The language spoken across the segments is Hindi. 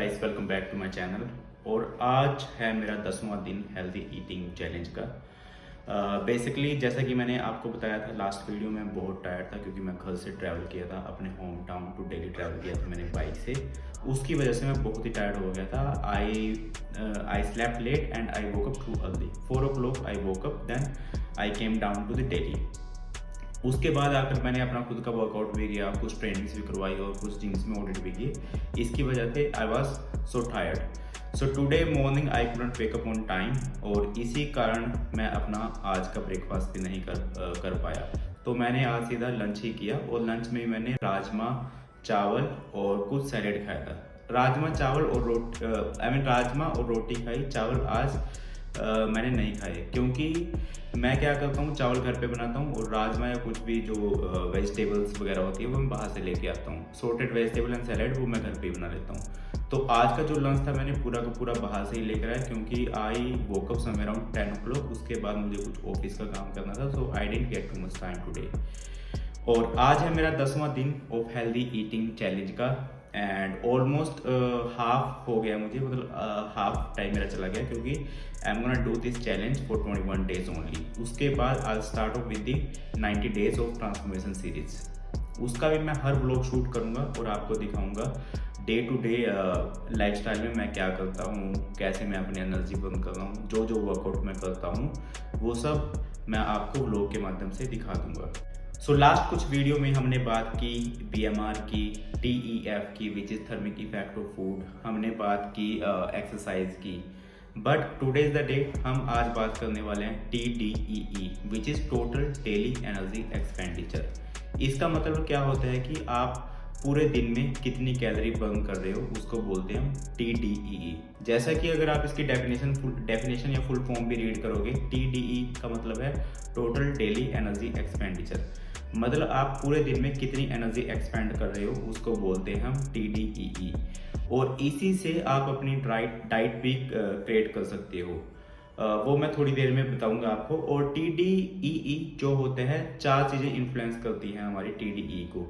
Guys, welcome back to my channel. और आज है मेरा 10वां दिन हेल्दी ईटिंग चैलेंज का। बेसिकली जैसा कि मैंने आपको बताया था लास्ट वीडियो में, बहुत टायर्ड था क्योंकि मैं घर से ट्रैवल किया था, अपने home town to Delhi travel किया था मैंने बाइक से। उसकी वजह से मैं बहुत ही टायर्ड हो गया था। I slept late and I woke up too early. 4 o'clock I woke up, then I came down to the Delhi. उसके बाद आकर मैंने अपना खुद का वर्कआउट भी किया, कुछ ट्रेनिंग्स भी करवाई और कुछ जिम्स में ऑडिट भी किए। इसकी वजह से I was so tired. So today morning I couldn't wake up on time, और इसी कारण मैं अपना आज का ब्रेकफास्ट भी नहीं कर पाया। तो मैंने आज सीधा लंच ही किया, और लंच में मैंने राजमा चावल और कुछ सैलेड खाया था। राजमा चावल और राजमा और रोटी खाई। चावल आज मैंने नहीं खाए, क्योंकि मैं क्या करता हूँ, चावल घर पे बनाता हूँ और राजमा या कुछ भी जो वेजिटेबल्स वगैरह होती है वो मैं बाहर से लेके आता हूँ। सॉर्टेड वेजिटेबल एंड सैलेड वो मैं घर पे ही बना लेता हूँ। तो आज का जो लंच था मैंने पूरा का पूरा बाहर से ही लेकर आया, क्योंकि I woke up somewhere around 10 o'clock। उसके बाद मुझे कुछ ऑफिस का काम करना था, so I didn't get too much time today. और आज है मेरा 10वां दिन ऑफ हेल्दी ईटिंग चैलेंज का, एंड ऑलमोस्ट हाफ हो गया मुझे, मतलब हाफ टाइम मेरा चला गया, क्योंकि आई am gonna do this challenge for 21 days only. उसके बाद I start of with the 90 days of transformation series. उसका भी मैं हर व्लॉग शूट करूंगा और आपको दिखाऊंगा डे टू डे लाइफस्टाइल में मैं क्या करता हूँ, कैसे मैं अपनी एनर्जी बर्न कर रहा हूँ, जो जो वर्कआउट मैं करता हूँ वो सब मैं आपको व्लॉग के माध्यम से दिखा दूंगा। सो लास्ट कुछ वीडियो में हमने बात की BMR की, TEF की which is thermic effect of food, हमने बात की एक्सरसाइज की। But today is the day, हम आज बात करने वाले हैं TDEE which is total daily energy expenditure. इसका मतलब क्या होता है कि आप पूरे दिन में कितनी कैलोरी बर्न कर रहे हो, उसको बोलते हैं हम TDEE। जैसा कि अगर आप इसकी डेफिनेशन या फुल फॉर्म भी रीड करोगे, TDE का मतलब है टोटल डेली एनर्जी एक्सपेंडिचर। मतलब आप पूरे दिन में कितनी एनर्जी एक्सपेंड कर रहे हो उसको बोलते हैं हम TDEE। और इसी से आप अपनी डाइट भी क्रिएट कर सकते हो, वो मैं थोड़ी देर में बताऊंगा आपको। और TDEE जो होते हैं, 4 चीज़ें इन्फ्लुएंस करती हैं हमारी TDEE को,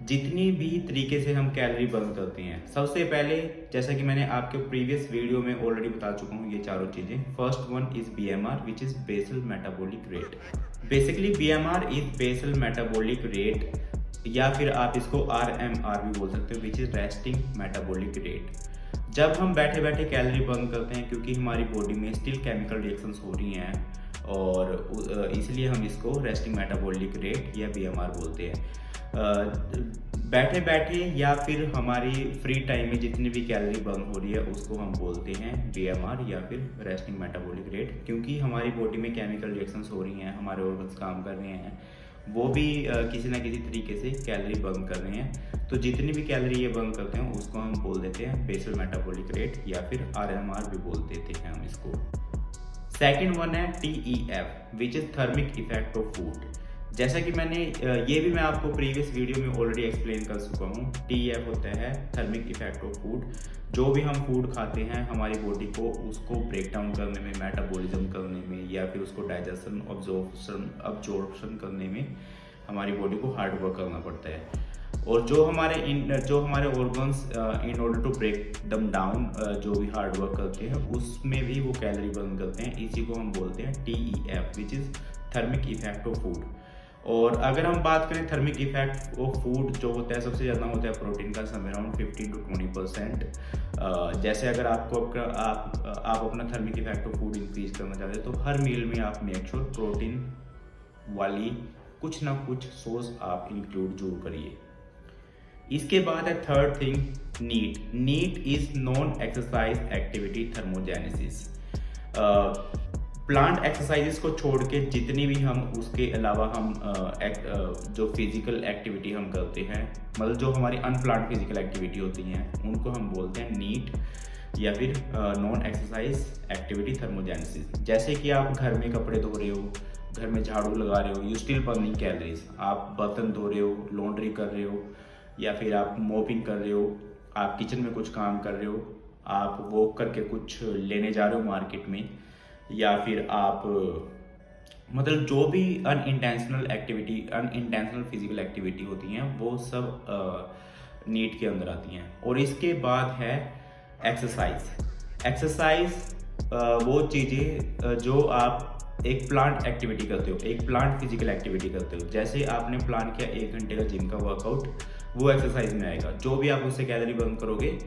जितनी भी तरीके से हम कैलोरी बर्न करते हैं। सबसे पहले, जैसा कि मैंने आपके प्रीवियस वीडियो में ऑलरेडी बता चुका हूँ, ये चारों चीज़ें। First one is BMR which is basal metabolic rate. Basically BMR is basal metabolic rate, या फिर आप इसको RMR भी बोल सकते हो, which is resting metabolic rate. जब हम बैठे बैठे कैलोरी बर्न करते हैं, क्योंकि हमारी बॉडी में स्टिल केमिकल रिएक्शंस हो रही हैं, और इसलिए हम इसको रेस्टिंग मेटाबॉलिक रेट या BMR बोलते हैं। बैठे बैठे या फिर हमारी फ्री टाइम में जितनी भी कैलोरी बर्न हो रही है उसको हम बोलते हैं BMR या फिर रेस्टिंग मेटाबॉलिक रेट, क्योंकि हमारी बॉडी में केमिकल रिएक्शंस हो रही हैं, हमारे ऑर्गन्स काम कर रहे हैं, वो भी किसी ना किसी तरीके से कैलोरी बर्न कर रहे हैं। तो जितनी भी कैलोरी ये बर्न करते हैं उसको हम बोल देते हैं बेसल मेटाबॉलिक रेट, या फिर RMR भी बोल देते हैं हम इसको। सेकेंड वन है TEF which is thermic effect of food. जैसा कि मैंने ये भी मैं आपको प्रीवियस वीडियो में ऑलरेडी एक्सप्लेन कर चुका हूँ। TEF होता है थर्मिक इफेक्ट ऑफ फूड। जो भी हम फूड खाते हैं, हमारी बॉडी को उसको ब्रेक डाउन करने में, मेटाबॉलिज्म करने में, या फिर उसको डाइजेशन अब्जॉर्प्शन करने में हमारी बॉडी को हार्ड वर्क करना पड़ता है। और जो हमारे organs in order to break them down, जो भी हार्ड वर्क करते हैं, उसमें भी वो कैलोरी बर्न करते हैं। इसी को हम बोलते हैं TEF which is thermic effect of food. और अगर हम बात करें थर्मिक इफेक्ट ऑफ फूड, जो होता है सबसे ज़्यादा होता है प्रोटीन का, समय अराउंड 15 to 20%। जैसे अगर आप अपना thermic effect of food increase करना चाहते हैं, तो हर मील में आप मेक श्योर प्रोटीन वाली कुछ ना कुछ सोर्स आप इंक्लूड जरूर करिए। इसके बाद है third thing, NEAT is non exercise activity thermogenesis. Planned exercises को छोड़ के जितनी भी हम उसके अलावा हम जो फिजिकल एक्टिविटी हम करते हैं, मतलब जो हमारी अनप्लान्ड फिजिकल एक्टिविटी होती हैं, उनको हम बोलते हैं नीट या फिर नॉन एक्सरसाइज एक्टिविटी थर्मोजेनेसिस। जैसे कि आप घर में कपड़े धो रहे हो, घर में झाड़ू लगा रहे हो, यू स्टिल बर्निंग कैलोरीज। आप बर्तन धो रहे हो, लॉन्ड्री कर रहे हो, या फिर आप मोपिंग कर रहे हो, आप किचन में कुछ काम कर रहे हो, आप वॉक करके कुछ लेने जा रहे हो मार्केट में, या फिर आप मतलब जो भी अनइंटेंशनल फिजिकल एक्टिविटी होती हैं, वो सब नीट के अंदर आती हैं। और इसके बाद है एक्सरसाइज वो चीज़ें जो आप एक प्लांट एक्टिविटी करते हो, एक प्लांट फिजिकल एक्टिविटी करते हो। जैसे आपने प्लान किया 1 घंटे का जिम का वर्कआउट, वो एक्सरसाइज में आएगा। जो भी आप उससे कैलोरी बर्न करोगे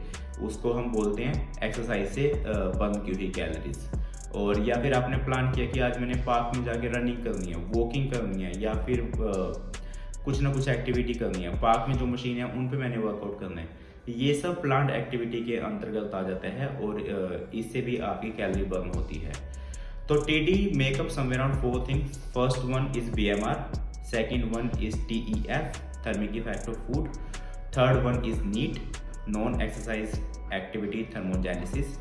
उसको हम बोलते हैं एक्सरसाइज से बर्न की हुई कैलोरीज। और या फिर आपने प्लान किया कि आज मैंने पार्क में जाके रनिंग करनी है, वॉकिंग करनी है, या फिर कुछ ना कुछ एक्टिविटी करनी है, पार्क में जो मशीन है उन पे मैंने वर्कआउट करना है, ये सब प्लांट एक्टिविटी के अंतर्गत आ जाता है और इससे भी आपकी कैलोरी बर्न होती है। तो TD makeup somewhere around 4 things. First one is BMR, second one is TEF, thermic effect of food, third one is NEAT, non exercise activity thermogenesis,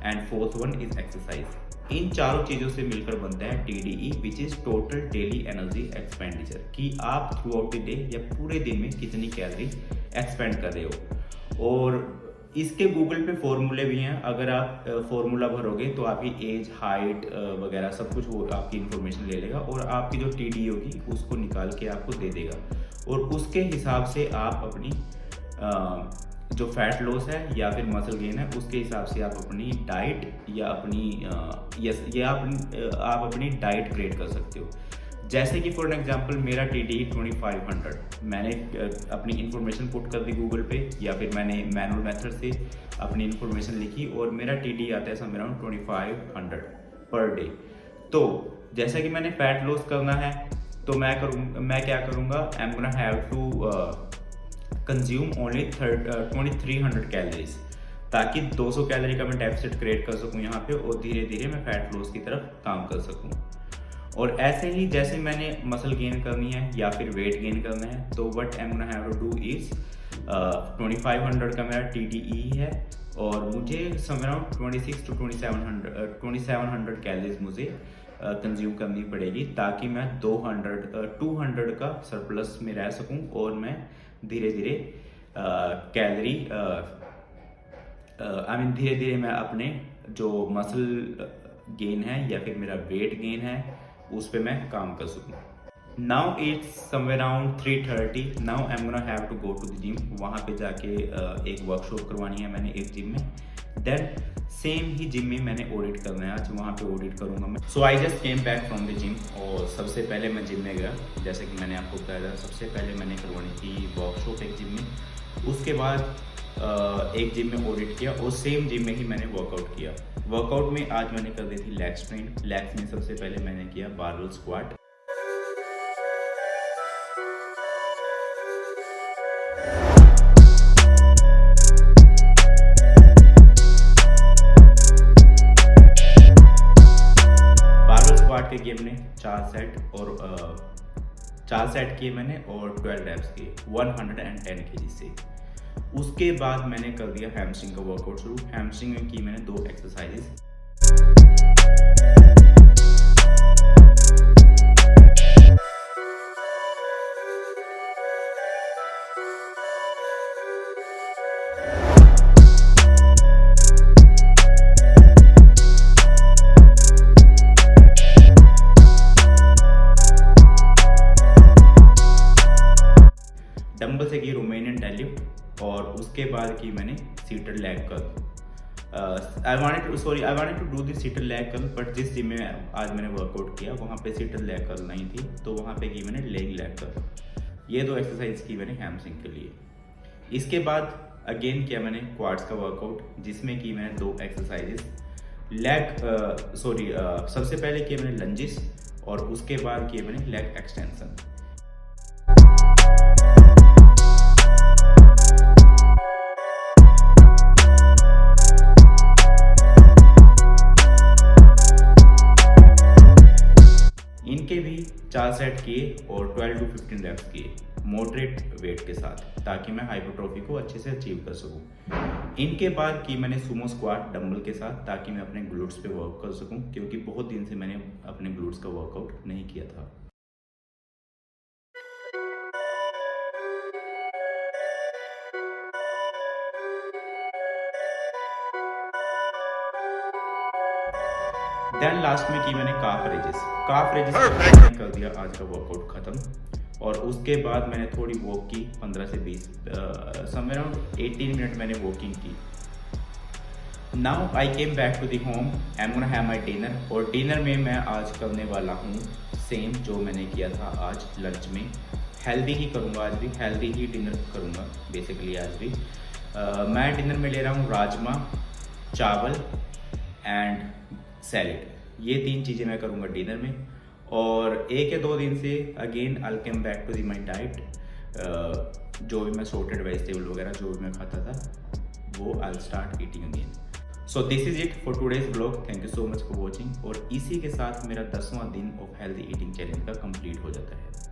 and fourth one is exercise. इन चारों चीज़ों से मिलकर बनता है TDE, which is total daily energy expenditure, कि आप थ्रू आउट द डे या पूरे दिन में कितनी कैलोरी एक्सपेंड कर रहे हो। और इसके गूगल पे फॉर्मूले भी हैं। अगर आप फॉर्मूला भरोगे तो आपकी एज, हाइट वगैरह सब कुछ वो आपकी इन्फॉर्मेशन ले लेगा और आपकी जो TD होगी उसको निकाल के आपको दे देगा। और उसके हिसाब से आप अपनी जो फैट लॉस है या फिर मसल गेन है उसके हिसाब से आप अपनी डाइट या आप अपनी डाइट क्रिएट कर सकते हो। जैसे कि फॉर एग्जांपल मेरा TD 2500, मैंने अपनी इन्फॉर्मेशन पुट कर दी गूगल पे या फिर मैंने मैनुअल मेथड से अपनी इन्फॉर्मेशन लिखी और मेरा TD आता है समवेयर अराउंड 2500 पर डे। तो जैसा कि मैंने फैट लॉस करना है तो मैं क्या करूँगा, I am gonna have to consume only 2300 calories, ताकि 200 कैलोरी का मैं डेफिसिट क्रिएट कर सकूँ यहाँ पे और धीरे धीरे मैं फैट लॉस की तरफ काम कर सकूँ। और ऐसे ही जैसे मैंने मसल गेन करनी है या फिर वेट गेन करना है तो what I am gonna have to do is 2500 का मेरा TDE है और मुझे समवेयर अराउंड 26 to 2700 कैलोरीज मुझे कंज्यूम करनी पड़ेगी, ताकि मैं 200 का सरप्लस में रह सकूं और मैं धीरे धीरे कैलोरी धीरे धीरे मैं अपने जो मसल गेन है या फिर मेरा वेट गेन है उस पे मैं काम कर सकूं। Now it's somewhere around 3:30। Now I am gonna have to go to the gym. वहाँ पे जाके एक वर्कशॉप करवानी है मैंने एक जिम में। देन सेम ही जिम में मैंने ऑडिट करना है, आज वहाँ पे ऑडिट करूँगा मैं। So I just came back from the gym और सबसे पहले मैं जिम में गया। जैसे कि मैंने आपको बताया था, सबसे पहले मैंने करवानी थी वर्कशॉप एक जिम में। उसके बाद एक जिम में ऑडिट किया और सेम जिम में ही मैंने वर्कआउट किया। वर्कआउट में आज मैंने कर दी थी लेग स्ट्रेन। लेग्स में सबसे पहले मैंने किया बारबेल स्क्वाट। बारबेल स्क्वाट के किए मैंने 4 सेट किए मैंने और 12 रैप्स किए 110 kg से। उसके बाद मैंने कर दिया हैमस्ट्रिंग का वर्कआउट शुरू। हैमस्ट्रिंग में की मैंने 2 एक्सरसाइजेस। डंबल से की रोमेनियन डेडलिफ्ट और उसके बाद की मैंने seated leg curl. I wanted to do this seated leg curl, but जिस जिम में आज मैंने वर्कआउट किया वहाँ पे सीटेड लेग कर्ल नहीं थी, तो वहाँ पे की मैंने लेग कर्ल। ये 2 एक्सरसाइज की मैंने हैमस्ट्रिंग के लिए। इसके बाद अगेन किया मैंने क्वाड्स का वर्कआउट, जिसमें की मैंने 2 एक्सरसाइजेस। सबसे पहले किए मैंने लंजेस और उसके बाद किए मैंने लेग एक्सटेंशन। इनके भी 4 सेट किए और 12 to 15 रैप्स किए मॉडरेट वेट के साथ, ताकि मैं हाइपरट्रॉफी को अच्छे से अचीव कर सकूं। इनके बाद की मैंने सुमो स्क्वाट डंबल के साथ, ताकि मैं अपने ग्लूट्स पे वर्क कर सकूं, क्योंकि बहुत दिन से मैंने अपने ग्लूट्स का वर्कआउट नहीं किया था। देन लास्ट में की मैंने काफ रेजेस मैंने कर दिया आज का वर्कआउट खत्म। और उसके बाद मैंने थोड़ी वॉक की 15 से 20 समवेयर अराउंड 18 मिनट मैंने वॉकिंग की। Now I came back to the home, I am gonna have my dinner. और डिनर में मैं आज करने वाला हूँ सेम जो मैंने किया था आज लंच में। हेल्दी ही करूँगा, आज भी हेल्दी ही डिनर करूँगा बेसिकली आज भी। मैं डिनर में ले रहा हूँ राजमा, चावल एंड सैलेड। ये 3 चीज़ें मैं करूँगा डिनर में। और 1 या 2 दिन से again I came back to the my diet. जो भी मैं सॉर्टेड वेजिटेबल वगैरह जो भी मैं खाता था वो I start eating again. So this is it for today's blog. Thank you so much for watching. और इसी के साथ मेरा 10वां दिन ऑफ हेल्दी ईटिंग चैलेंज का कंप्लीट हो जाता है।